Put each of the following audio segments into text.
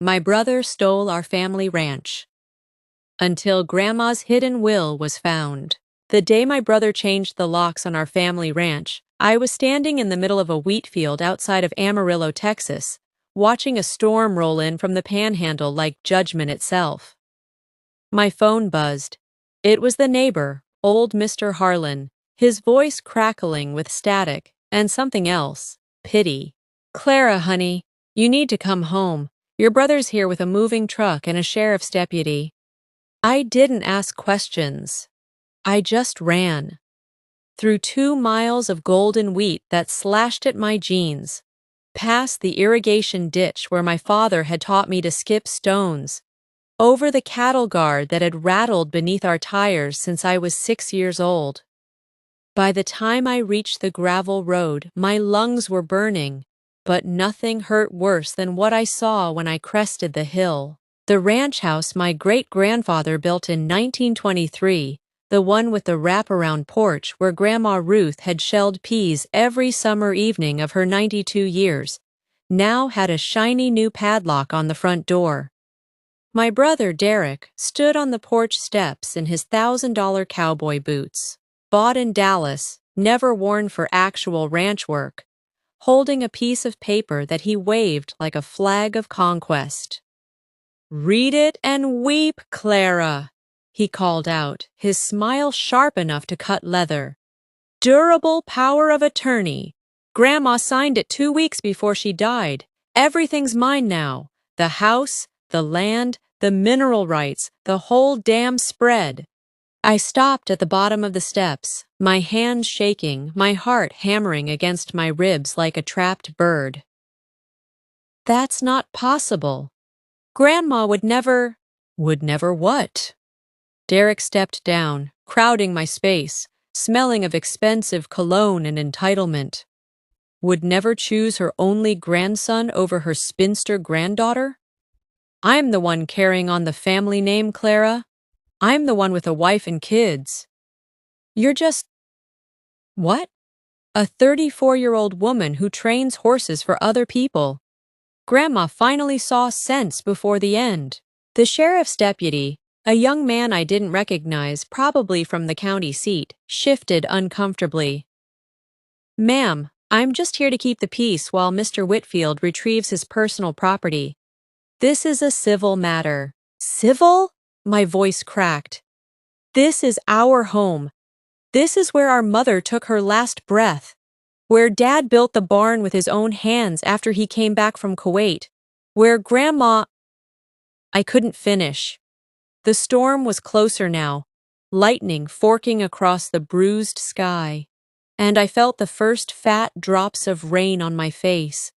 My brother stole our family ranch. Until Grandma's hidden will was found. The day my brother changed the locks on our family ranch, I was standing in the middle of a wheat field outside of Amarillo, Texas, watching a storm roll in from the panhandle like judgment itself. My phone buzzed. It was the neighbor, old Mr. Harlan, his voice crackling with static and something else, pity. "Clara, honey, you need to come home. Your brother's here with a moving truck and a sheriff's deputy." I didn't ask questions. I just ran. Through 2 miles of golden wheat that slashed at my jeans, past the irrigation ditch where my father had taught me to skip stones, over the cattle guard that had rattled beneath our tires since I was 6 years old. By the time I reached the gravel road, my lungs were burning, but nothing hurt worse than what I saw when I crested the hill. The ranch house my great-grandfather built in 1923, the one with the wraparound porch where Grandma Ruth had shelled peas every summer evening of her 92 years, now had a shiny new padlock on the front door. My brother Derek stood on the porch steps in his $1,000 cowboy boots, bought in Dallas, never worn for actual ranch work, holding a piece of paper that he waved like a flag of conquest. "Read it and weep, Clara," he called out, his smile sharp enough to cut leather. "Durable power of attorney. Grandma signed it 2 weeks before she died. Everything's mine now. The house, the land, the mineral rights, the whole damn spread." I stopped at the bottom of the steps, my hands shaking, my heart hammering against my ribs like a trapped bird. "That's not possible. Grandma would never—" "Would never what?" Derek stepped down, crowding my space, smelling of expensive cologne and entitlement. "Would never choose her only grandson over her spinster granddaughter? I'm the one carrying on the family name, Clara. I'm the one with a wife and kids. You're just—" "What?" "A 34-year-old woman who trains horses for other people. Grandma finally saw sense before the end." The sheriff's deputy, a young man I didn't recognize, probably from the county seat, shifted uncomfortably. "Ma'am, I'm just here to keep the peace while Mr. Whitfield retrieves his personal property. This is a civil matter." "Civil?" My voice cracked. "This is our home. This is where our mother took her last breath. Where Dad built the barn with his own hands after he came back from Kuwait. Where Grandma—" I couldn't finish. The storm was closer now, lightning forking across the bruised sky, and I felt the first fat drops of rain on my face,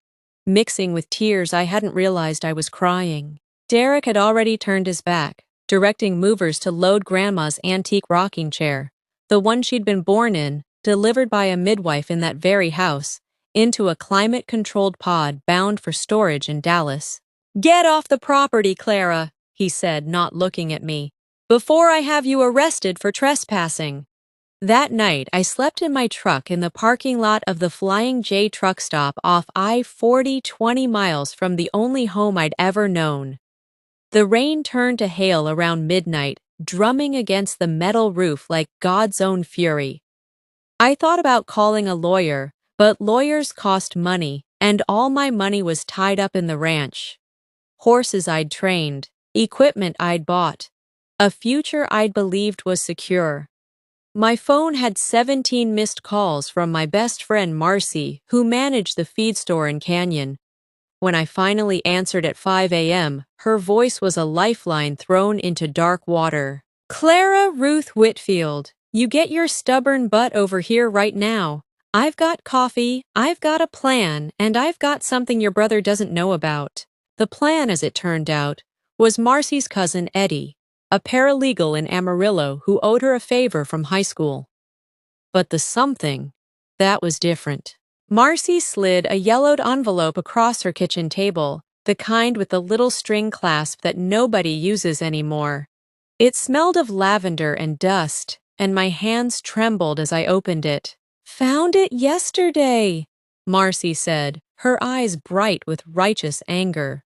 mixing with tears I hadn't realized I was crying. Derek had already turned his back, directing movers to load Grandma's antique rocking chair, the one she'd been born in, delivered by a midwife in that very house, into a climate-controlled pod bound for storage in Dallas. "Get off the property, Clara," he said, not looking at me, "before I have you arrested for trespassing." That night, I slept in my truck in the parking lot of the Flying J truck stop off I-40, 20 miles from the only home I'd ever known. The rain turned to hail around midnight, drumming against the metal roof like God's own fury. I thought about calling a lawyer, but lawyers cost money, and all my money was tied up in the ranch. Horses I'd trained, equipment I'd bought, a future I'd believed was secure. My phone had 17 missed calls from my best friend Marcy, who managed the feed store in Canyon. When I finally answered at 5 a.m., her voice was a lifeline thrown into dark water. "Clara Ruth Whitfield, you get your stubborn butt over here right now. I've got coffee, I've got a plan, and I've got something your brother doesn't know about." The plan, as it turned out, was Marcy's cousin Eddie, a paralegal in Amarillo who owed her a favor from high school. But the something, that was different. Marcy slid a yellowed envelope across her kitchen table, the kind with the little string clasp that nobody uses anymore. It smelled of lavender and dust, and my hands trembled as I opened it. "Found it yesterday," Marcy said, her eyes bright with righteous anger.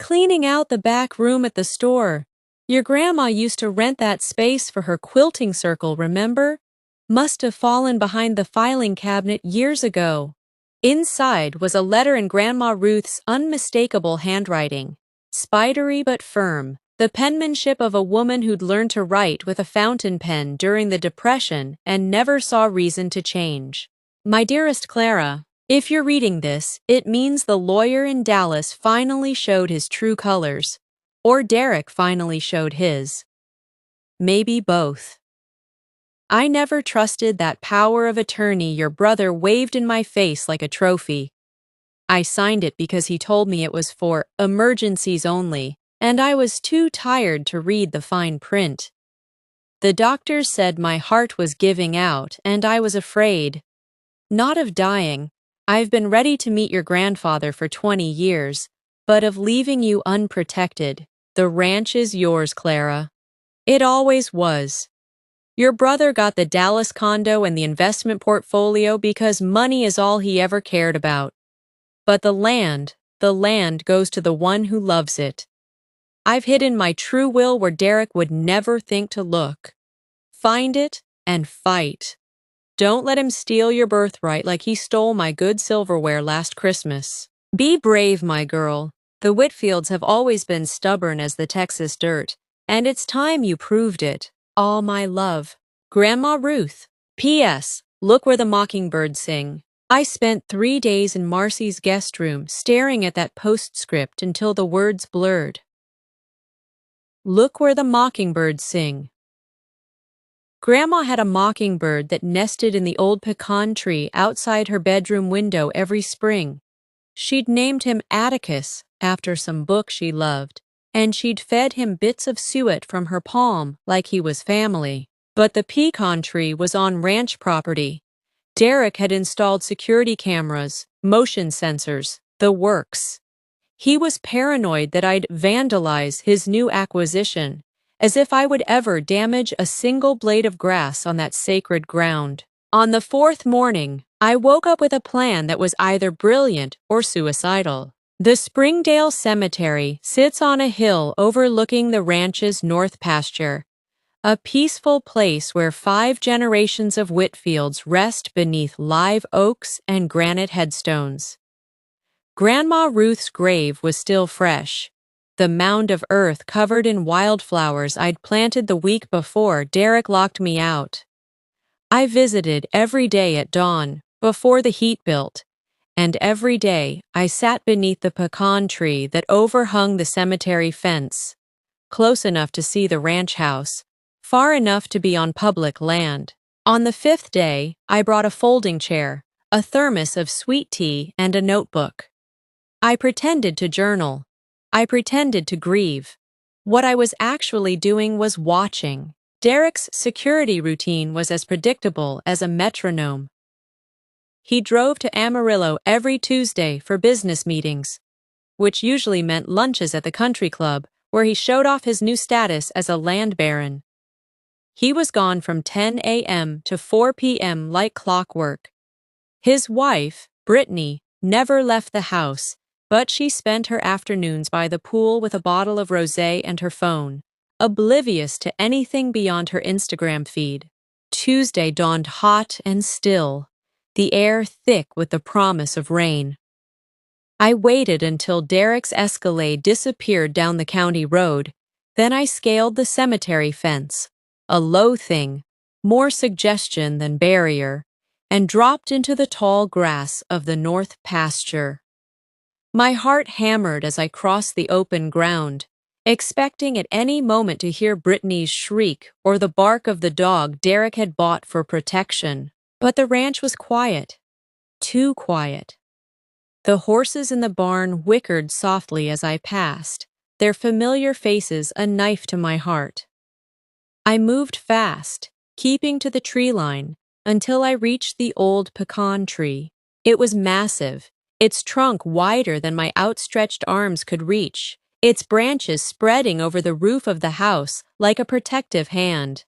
Cleaning out the back room at the store. Your grandma used to rent that space for her quilting circle, remember? Must have fallen behind the filing cabinet years ago. Inside was a letter in Grandma Ruth's unmistakable handwriting. Spidery but firm, the penmanship of a woman who'd learned to write with a fountain pen during the Depression and never saw reason to change. My dearest Clara, if you're reading this, it means the lawyer in Dallas finally showed his true colors. Or Derek finally showed his. Maybe both. I never trusted that power of attorney your brother waved in my face like a trophy. I signed it because he told me it was for emergencies only, and I was too tired to read the fine print. The doctors said my heart was giving out, and I was afraid. Not of dying. I've been ready to meet your grandfather for 20 years, but of leaving you unprotected. The ranch is yours, Clara. It always was. Your brother got the Dallas condo and the investment portfolio because money is all he ever cared about. But the land goes to the one who loves it. I've hidden my true will where Derek would never think to look. Find it and fight. Don't let him steal your birthright like he stole my good silverware last Christmas. Be brave, my girl. The Whitfields have always been stubborn as the Texas dirt, and it's time you proved it. All my love. Grandma Ruth. P.S. Look where the mockingbirds sing. I spent 3 days in Marcy's guest room staring at that postscript until the words blurred. Look where the mockingbirds sing. Grandma had a mockingbird that nested in the old pecan tree outside her bedroom window every spring. She'd named him Atticus after some book she loved, and she'd fed him bits of suet from her palm like he was family. But the pecan tree was on ranch property. Derek had installed security cameras, motion sensors, the works. He was paranoid that I'd vandalize his new acquisition, as if I would ever damage a single blade of grass on that sacred ground. On the 4th morning, I woke up with a plan that was either brilliant or suicidal. The Springdale Cemetery sits on a hill overlooking the ranch's north pasture, a peaceful place where 5 generations of Whitfields rest beneath live oaks and granite headstones. Grandma Ruth's grave was still fresh, the mound of earth covered in wildflowers I'd planted the week before Derek locked me out. I visited every day at dawn, before the heat built, and every day I sat beneath the pecan tree that overhung the cemetery fence, close enough to see the ranch house, far enough to be on public land. On the 5th day, I brought a folding chair, a thermos of sweet tea, and a notebook. I pretended to journal. I pretended to grieve. What I was actually doing was watching. Derek's security routine was as predictable as a metronome. He drove to Amarillo every Tuesday for business meetings, which usually meant lunches at the country club, where he showed off his new status as a land baron. He was gone from 10 a.m. to 4 p.m. like clockwork. His wife, Brittany, never left the house, but she spent her afternoons by the pool with a bottle of rosé and her phone, oblivious to anything beyond her Instagram feed. Tuesday dawned hot and still, the air thick with the promise of rain. I waited until Derek's Escalade disappeared down the county road, then I scaled the cemetery fence, a low thing, more suggestion than barrier, and dropped into the tall grass of the north pasture. My heart hammered as I crossed the open ground, expecting at any moment to hear Brittany's shriek or the bark of the dog Derek had bought for protection. But the ranch was quiet, too quiet. The horses in the barn whickered softly as I passed, their familiar faces a knife to my heart. I moved fast, keeping to the tree line, until I reached the old pecan tree. It was massive, its trunk wider than my outstretched arms could reach, its branches spreading over the roof of the house like a protective hand.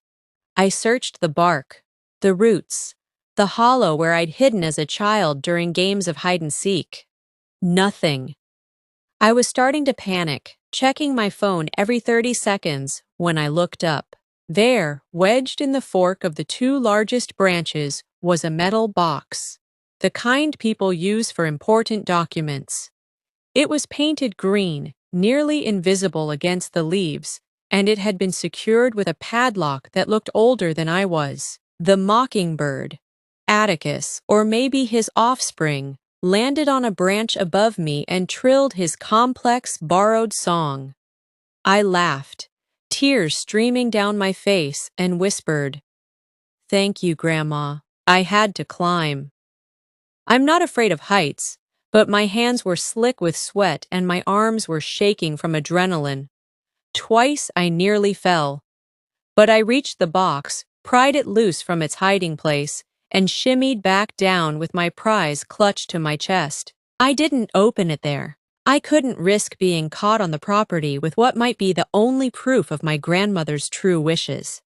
I searched the bark, the roots, the hollow where I'd hidden as a child during games of hide-and-seek. Nothing. I was starting to panic, checking my phone every 30 seconds when I looked up. There, wedged in the fork of the two largest branches, was a metal box, the kind people use for important documents. It was painted green, nearly invisible against the leaves, and it had been secured with a padlock that looked older than I was. The mockingbird, Atticus, or maybe his offspring, landed on a branch above me and trilled his complex, borrowed song. I laughed, tears streaming down my face, and whispered, "Thank you, Grandma. I had to climb." I'm not afraid of heights, but my hands were slick with sweat and my arms were shaking from adrenaline. Twice I nearly fell, but I reached the box, pried it loose from its hiding place, and shimmied back down with my prize clutched to my chest. I didn't open it there. I couldn't risk being caught on the property with what might be the only proof of my grandmother's true wishes.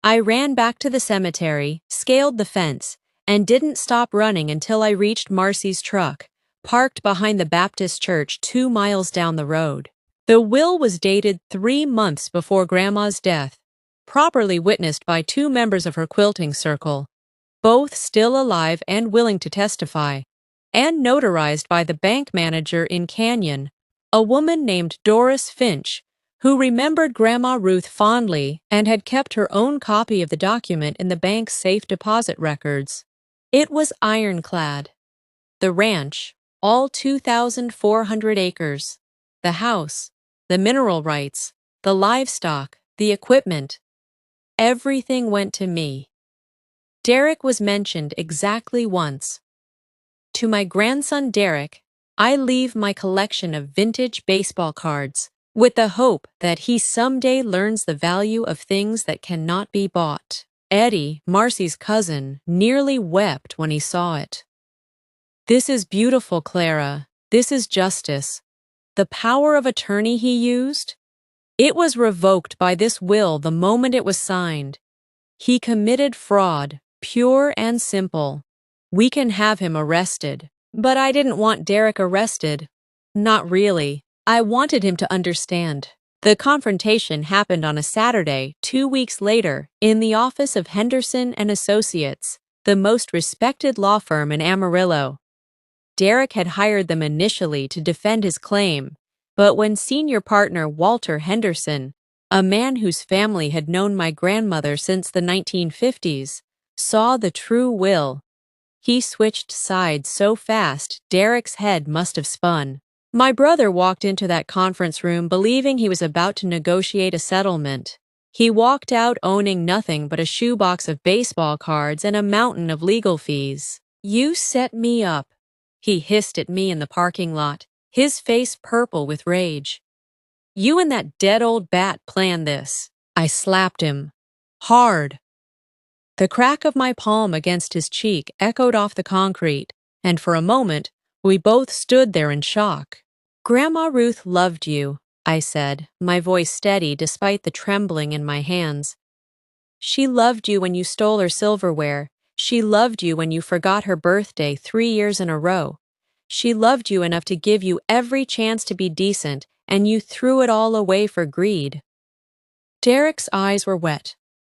I ran back to the cemetery, scaled the fence, and didn't stop running until I reached Marcy's truck, parked behind the Baptist church 2 miles down the road. The will was dated 3 months before Grandma's death, properly witnessed by two members of her quilting circle, both still alive and willing to testify, and notarized by the bank manager in Canyon, a woman named Doris Finch, who remembered Grandma Ruth fondly and had kept her own copy of the document in the bank's safe deposit records. It was ironclad. The ranch, all 2,400 acres, the house, the mineral rights, the livestock, the equipment, everything went to me. Derek was mentioned exactly once. To my grandson Derek, I leave my collection of vintage baseball cards, with the hope that he someday learns the value of things that cannot be bought. Eddie, Marcy's cousin, nearly wept when he saw it. "This is beautiful, Clara. This is justice. The power of attorney he used? It was revoked by this will the moment it was signed. He committed fraud, pure and simple. We can have him arrested." But I didn't want Derek arrested. Not really. I wanted him to understand. The confrontation happened on a Saturday, 2 weeks later, in the office of Henderson and Associates, the most respected law firm in Amarillo. Derek had hired them initially to defend his claim, but when senior partner Walter Henderson, a man whose family had known my grandmother since the 1950s, saw the true will, he switched sides so fast Derek's head must have spun. My brother walked into that conference room believing he was about to negotiate a settlement. He walked out owning nothing but a shoebox of baseball cards and a mountain of legal fees. "You set me up," he hissed at me in the parking lot, his face purple with rage. "You and that dead old bat planned this." I slapped him. Hard. The crack of my palm against his cheek echoed off the concrete, and for a moment, we both stood there in shock. "Grandma Ruth loved you," I said, my voice steady despite the trembling in my hands. "She loved you when you stole her silverware. She loved you when you forgot her birthday 3 years in a row. She loved you enough to give you every chance to be decent, and you threw it all away for greed." Derek's eyes were wet,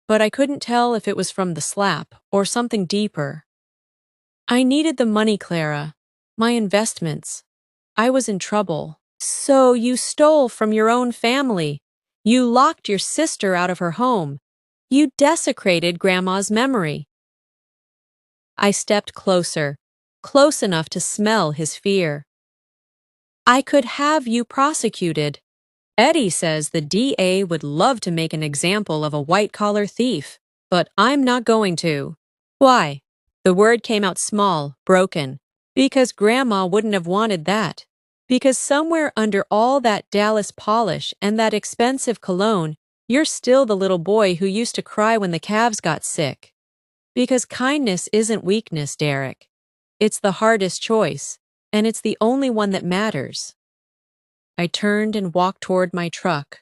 but I couldn't tell if it was from the slap or something deeper. "I needed the money, Clara. My investments. I was in trouble." "So you stole from your own family. You locked your sister out of her home. You desecrated Grandma's memory." I stepped closer, close enough to smell his fear. "I could have you prosecuted. Eddie says the DA would love to make an example of a white-collar thief, but I'm not going to." "Why?" The word came out small, broken. "Because Grandma wouldn't have wanted that. Because somewhere under all that Dallas polish and that expensive cologne, you're still the little boy who used to cry when the calves got sick. Because kindness isn't weakness, Derek. It's the hardest choice, and it's the only one that matters." I turned and walked toward my truck.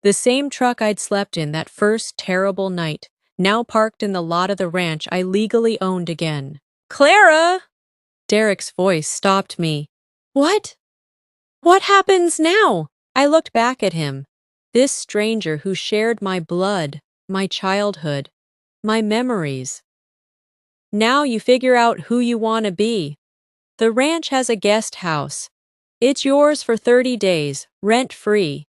The same truck I'd slept in that first terrible night, now parked in the lot of the ranch I legally owned again. "Clara!" Derek's voice stopped me. "What?" What happens now? I looked back at him. This stranger who shared my blood, my childhood, my memories. Now you figure out who you want to be. The ranch has a guest house. It's yours for 30 days, rent-free.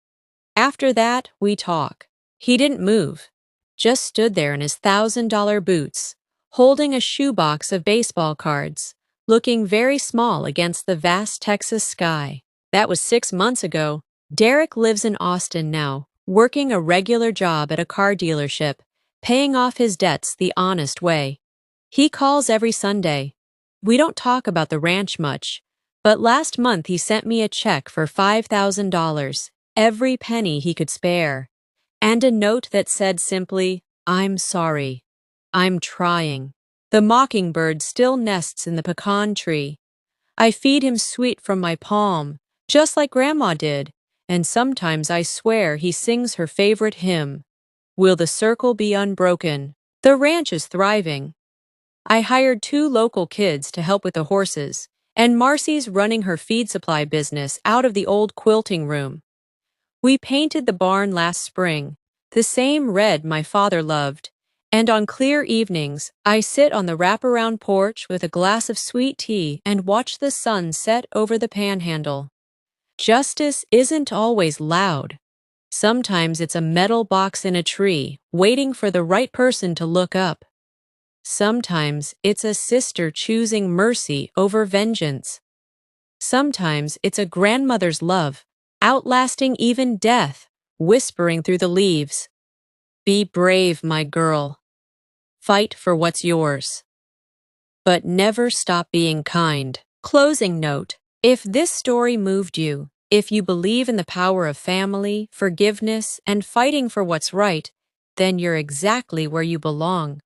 After that, we talk. He didn't move, just stood there in his $1,000 boots, holding a shoebox of baseball cards, looking very small against the vast Texas sky. That was 6 months ago. Derek lives in Austin now, working a regular job at a car dealership, paying off his debts the honest way. He calls every Sunday. We don't talk about the ranch much, but last month he sent me a check for $5,000, every penny he could spare, and a note that said simply, "I'm sorry. I'm trying." The mockingbird still nests in the pecan tree. I feed him sweet from my palm, just like Grandma did, and sometimes I swear he sings her favorite hymn, "Will the circle be unbroken?" The ranch is thriving. I hired 2 local kids to help with the horses, and Marcy's running her feed supply business out of the old quilting room. We painted the barn last spring, the same red my father loved, and on clear evenings, I sit on the wraparound porch with a glass of sweet tea and watch the sun set over the panhandle. Justice isn't always loud. Sometimes it's a metal box in a tree, waiting for the right person to look up. Sometimes it's a sister choosing mercy over vengeance. Sometimes it's a grandmother's love, outlasting even death, whispering through the leaves. Be brave, my girl. Fight for what's yours. But never stop being kind. Closing note. If this story moved you, if you believe in the power of family, forgiveness, and fighting for what's right, then you're exactly where you belong.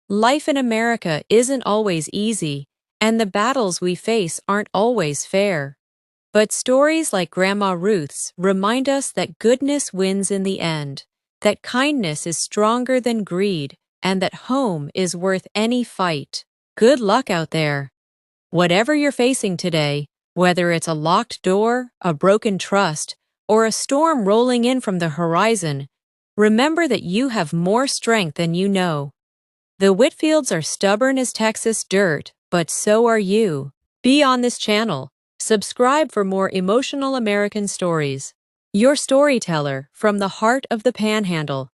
Life in America isn't always easy, and the battles we face aren't always fair. But stories like Grandma Ruth's remind us that goodness wins in the end, that kindness is stronger than greed, and that home is worth any fight. Good luck out there. Whatever you're facing today, whether it's a locked door, a broken trust, or a storm rolling in from the horizon, remember that you have more strength than you know. The Whitfields are stubborn as Texas dirt, but so are you. Be on this channel. Subscribe for more emotional American stories. Your storyteller from the heart of the Panhandle.